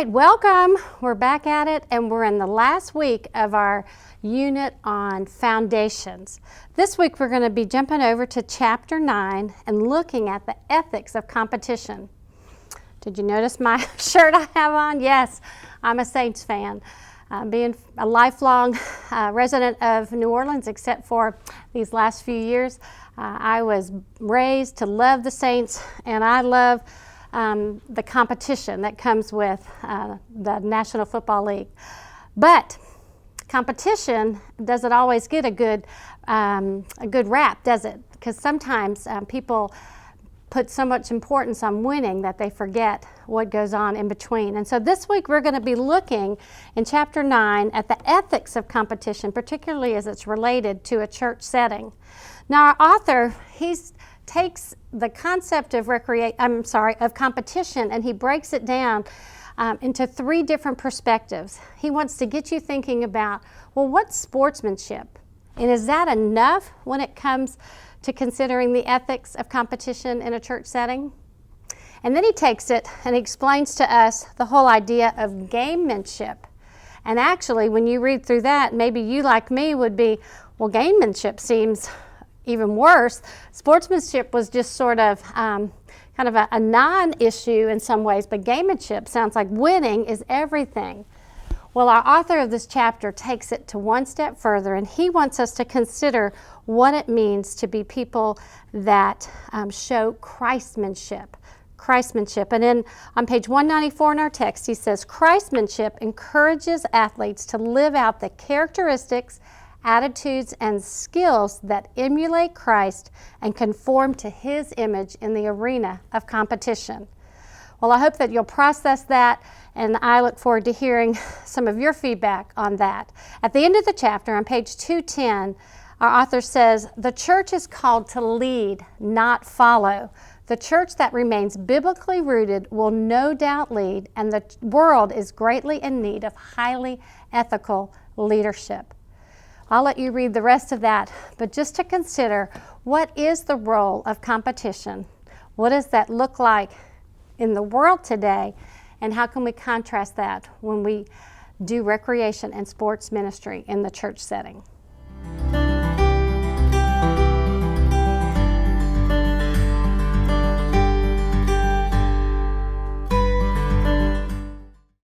right, welcome. We're back at it, and we're in the last week of our unit on foundations. This week we're going to be jumping over to chapter 9 and looking at the ethics of competition. Did you notice my shirt I have on? Yes, I'm a Saints fan. Being a lifelong resident of New Orleans, except for these last few years, I was raised to love the Saints, and I love the competition that comes with the National Football League. But competition doesn't always get a good rap, does it? Because sometimes people put so much importance on winning that they forget what goes on in between. And so this week we're going to be looking in chapter 9 at the ethics of competition, particularly as it's related to a church setting. Now our author, takes the concept of competition, and he breaks it down into 3 different perspectives. He wants to get you thinking about, well, what's sportsmanship? And is that enough when it comes to considering the ethics of competition in a church setting? And then he takes it and he explains to us the whole idea of gamemanship. And actually, when you read through that, maybe you, like me, would be, well, gamemanship seems even worse. Sportsmanship was just sort of kind of a non-issue in some ways, but gamemanship sounds like winning is everything. Well, our author of this chapter takes it to one step further, and he wants us to consider what it means to be people that show Christmanship. And on page 194 in our text, he says, Christmanship encourages athletes to live out the characteristics, attitudes, and skills that emulate Christ and conform to his image in the arena of competition. Well, I hope that you'll process that, and I look forward to hearing some of your feedback on that. At the end of the chapter, on page 210, our author says, the church is called to lead, not follow. The church that remains biblically rooted will no doubt lead, and the world is greatly in need of highly ethical leadership. I'll let you read the rest of that, but just to consider, what is the role of competition? What does that look like in the world today, and how can we contrast that when we do recreation and sports ministry in the church setting?